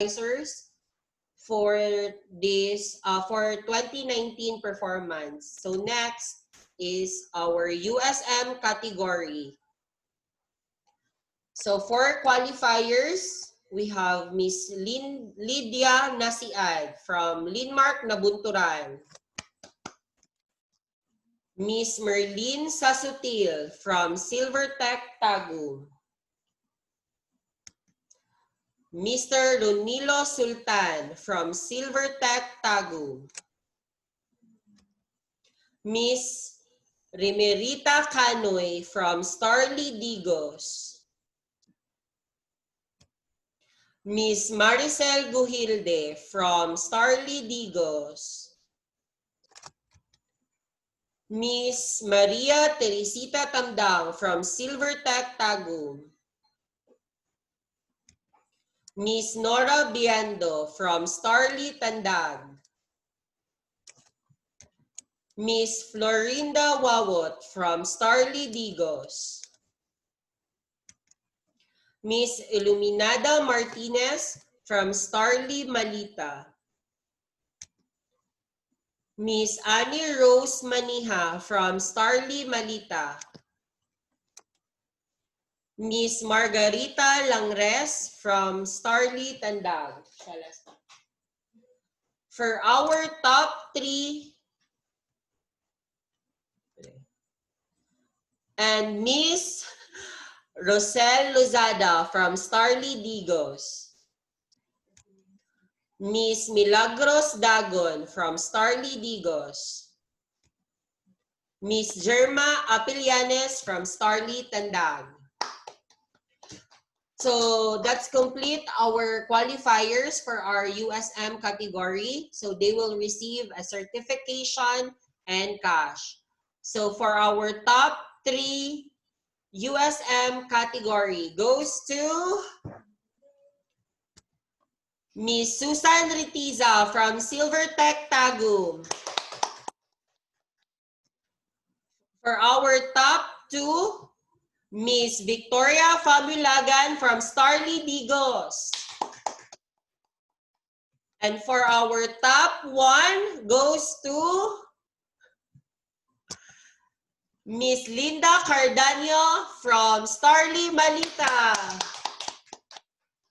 advisors for this for 2019 performance. So next is our USM category. So for qualifiers, we have Miss Lydia Nasiad from Linmark Nabunturan. Miss Merlin Sasutil from Silvertech Tagum. Mr. Ronilo Sultan from Silvertech Tagum. Miss Rimerita Canoy from Starly Digos. Miss Maricel Guhilde from Starly Digos. Miss Maria Teresita Tamdang from Silvertech Tagum. Miss Nora Biando from Starly Tandag. Miss Florinda Wawot from Starly Digos. Miss Iluminada Martinez from Starly Malita. Miss Annie Rose Maniha from Starly Malita. Miss Margarita Langres from Starly Tandag. For our top 3, and Miss Rosel Lozada from Starly Digos. Miss Milagros Dagon from Starly Digos. Miss Germa Apilianes from Starly Tandag. So that's complete our qualifiers for our USM category. So they will receive a certification and cash. So for our top 3 USM category goes to Miss Susan Ritiza from Silvertech Tagum. For our top 2, Miss Victoria Fabulagan from Starly Digos. And for our top 1 goes to Miss Linda Cardanio from Starly Malita.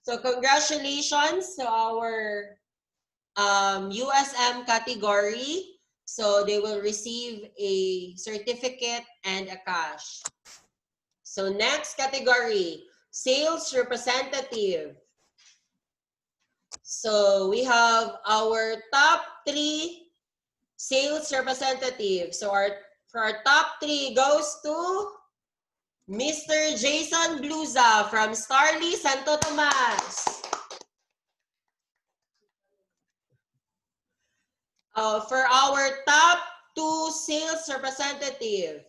So congratulations to our USM category. So they will receive a certificate and a cash. So next category, sales representative. So we have our top 3 sales representatives. So for our top 3 goes to Mr. Jason Bluza from Starly Santo Tomas. For our top 2 sales representative,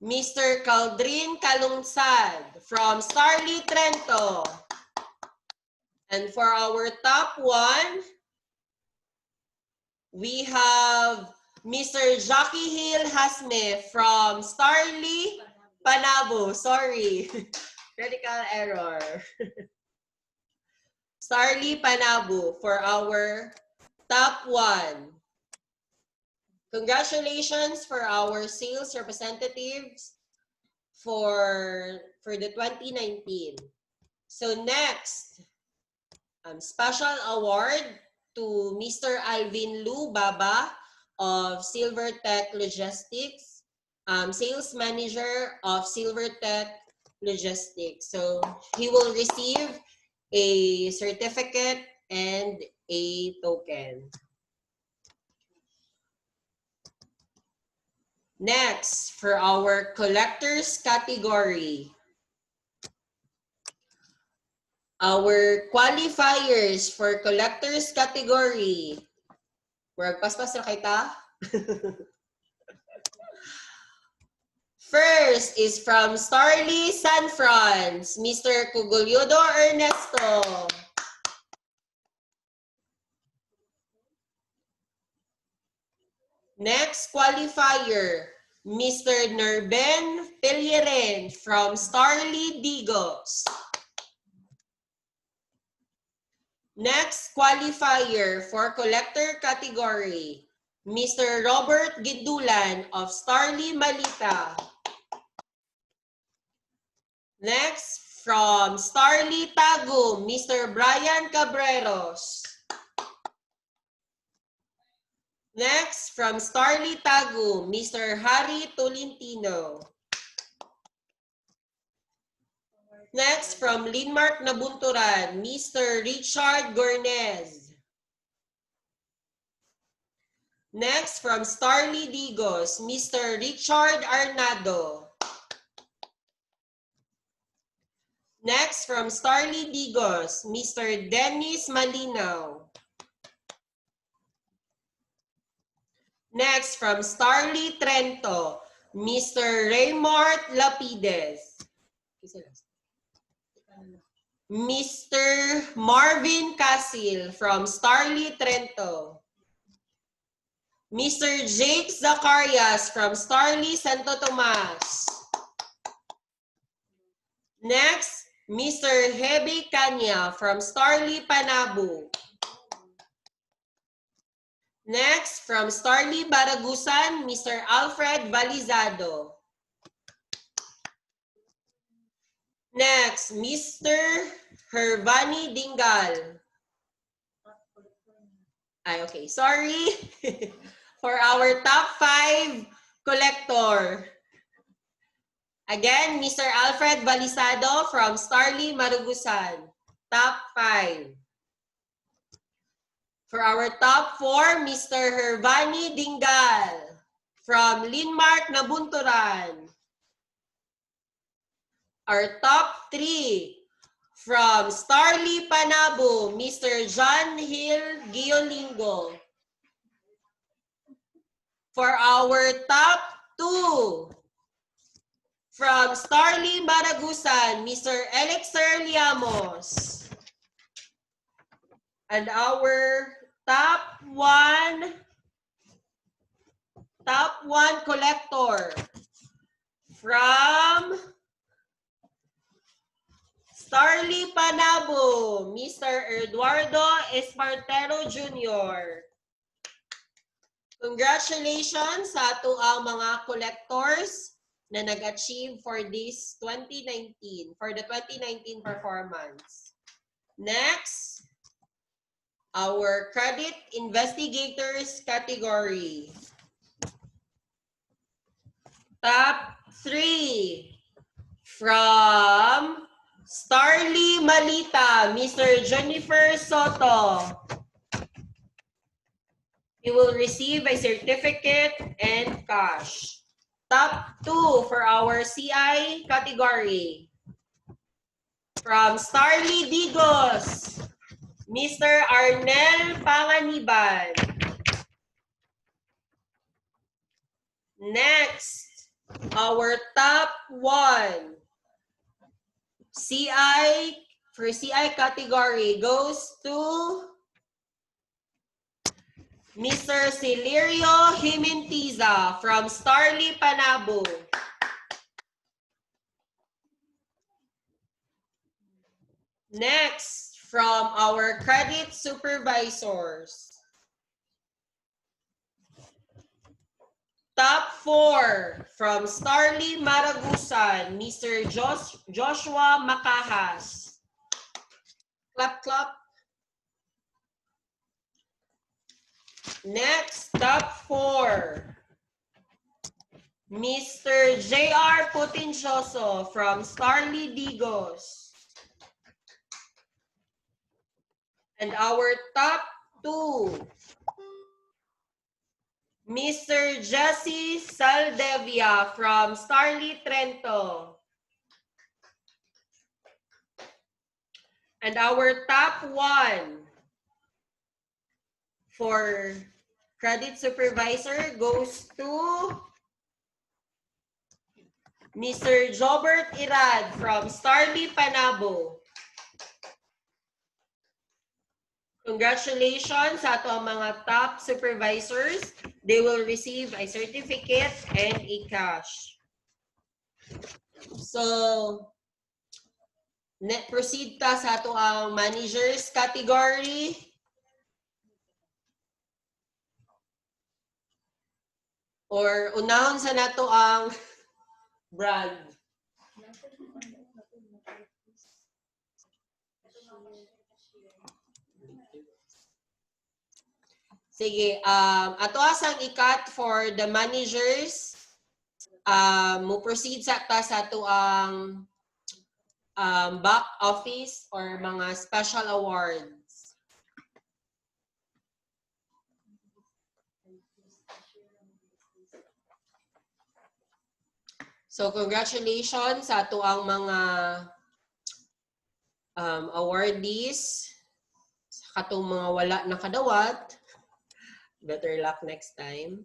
Mr. Caldrin Calungsad from Starly Trento. And for our top 1, we have Mr. Jackie Hill Hasme from Starly Panabo. Sorry, critical error. Starly Panabo for our top 1. Congratulations for our sales representatives for the 2019. So next, special award to Mr. Alvin Lu Baba of Silvertech Logistics, sales manager of Silvertech Logistics. So he will receive a certificate and a token. Next, for our collectors category, our qualifiers for collectors category. Murag paspas na kay ta? First is from Starly San Franz, Mr. Cugolyodo Ernesto. Next qualifier, Mr. Nerben Pelieren from Starly Digos. Next qualifier for collector category, Mr. Robert Gindulan of Starly Malita. Next, from Starly Tagum, Mr. Brian Cabreros. Next, from Starly Tagum, Mr. Harry Tolentino. Next, from Linmark Nabunturan, Mr. Richard Gornez. Next, from Starly Digos, Mr. Richard Arnado. Next, from Starly Digos, Mr. Dennis Malinaw. Next, from Starly Trento, Mr. Raymart Lapides. Mr. Marvin Casil from Starly Trento. Mr. Jake Zacarias from Starly Santo Tomas. Next, Mr. Hebe Kanya from Starly Panabu. Next, from Starly Baragusan, Mr. Alfred Balizado. Next, Mr. Hervani Dingal. Ay, okay, sorry. For our top 5 collector. Again, Mr. Alfred Balizado from Starly Marugusan. Top 5. For our top 4, Mr. Hervani Dingal from Linmark Nabunturan. Our top 3, from Starly Panabo, Mr. John Hill Giolingo. For our top 2, from Starly Maragusan, Mr. Elixir Liamos. And our top 1 collector from Starly Panabo, Mr. Eduardo Espartero Jr. Congratulations sa ato ang mga collectors na nag-achieve for this 2019, for the 2019 performance. Next, our credit investigators category. Top 3 from Starly Malita, Mr. Jennifer Soto. You will receive a certificate and cash. Top 2 for our CI category. From Starly Digos, Mr. Arnel Panganiban. Next, our top 1 for CI category goes to Mr. Celerio Himentiza from Starly Panabo. Next, from our credit supervisors. Top 4 from Starly Maragusan, Mr. Joshua Macahas. Clap, clap. Next, top 4. Mr. J.R. Putinchoso from Starly Digos. And our top 2. Mr. Jesse Saldevia from Starly Trento. And our top 1 for credit supervisor goes to Mr. Jobert Irad from Starly Panabo. Congratulations sa ato ang mga top supervisors. They will receive a certificate and a cash. So, Proceed ta sa ato ang managers category. Or unahon sa nato ang brand. Sige, ato asang ikat for the managers. Mo proceed sa ta sa ato ang back office or mga special awards. So congratulations sa ato ang mga awardees. Sa katong mga wala nakadawat. Better luck next time.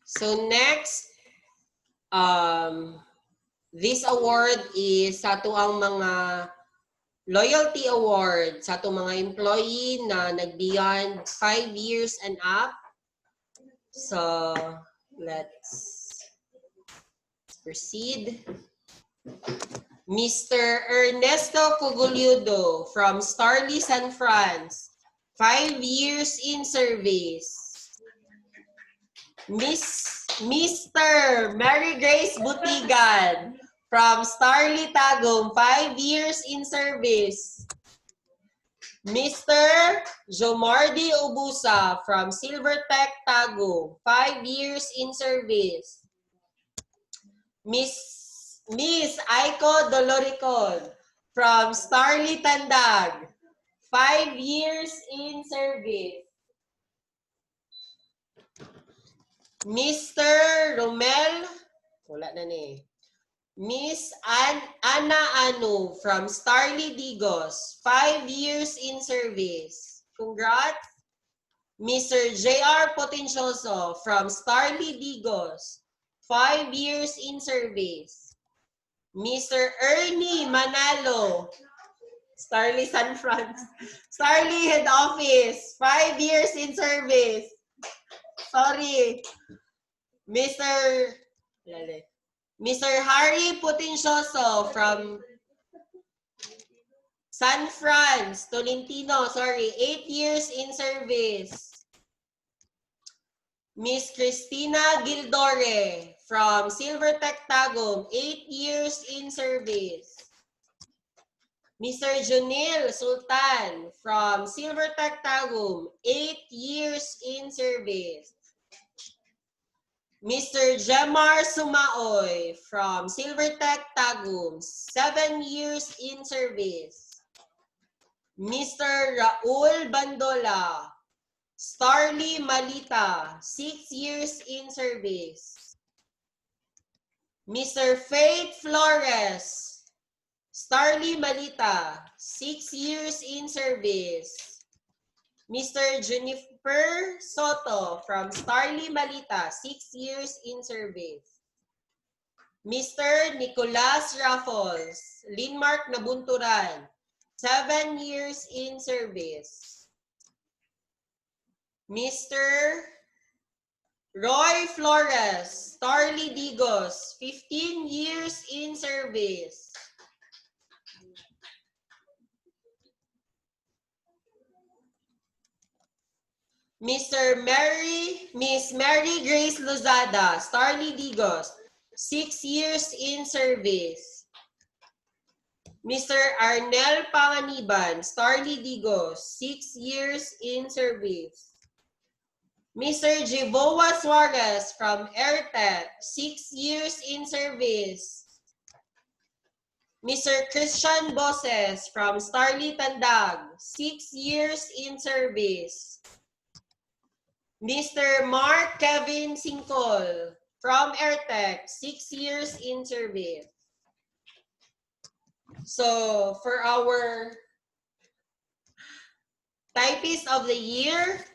So next, this award is sa ato ang mga loyalty award sa ato mga employee na nag-beyond 5 years and up. So let's proceed. Mr. Ernesto Cogolludo from Starly, San France, 5 years in service. Mr. Mary Grace Butigan from Starly, Tagum, 5 years in service. Mr. Jomardi Ubusa from Silvertech, Tagum, 5 years in service. Miss Aiko Doloricon from Starly Tandag, 5 years in service. Mr. Romel, wala na ni. Miss Ana Anu from Starly Digos, 5 years in service. Congrats. Mr. JR Potencioso from Starly Digos, 5 years in service. Mr. Ernie Manalo, Starly San Francisco, Starly Head Office, 5 years in service. Sorry. Mr. Harry Potencioso from San Franz, Tolentino, sorry, 8 years in service. Miss Cristina Gildore from Silvertech Tagum, 8 years in service. Mr. Junil Sultan from Silvertech Tagum, 8 years in service. Mr. Jemar Sumaoy from Silvertech Tagum, 7 years in service. Mr. Raul Bandola, Starly Malita, 6 years in service. Mr. Faith Flores, Starly Malita, 6 years in service. Mr. Juniper Soto from Starly Malita, 6 years in service. Mr. Nicolas Raffles, Linmark Nabunturan, 7 years in service. Mr. Roy Flores, Starly Digos, 15 years in service. Miss Mary Grace Lozada, Starly Digos, 6 years in service. Mr. Arnel Panganiban, Starly Digos, 6 years in service. Mr. Jivoa Suarez from AirTech, 6 years in service. Mr. Christian Boses from Starly Tandag, 6 years in service. Mr. Mark Kevin Singkol from AirTech, 6 years in service. So for our typist of the year,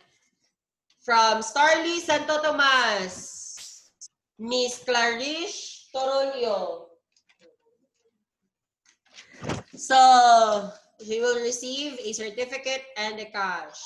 From Starly Santo Tomas, Miss Clarice Torolio. So, she will receive a certificate and a cash.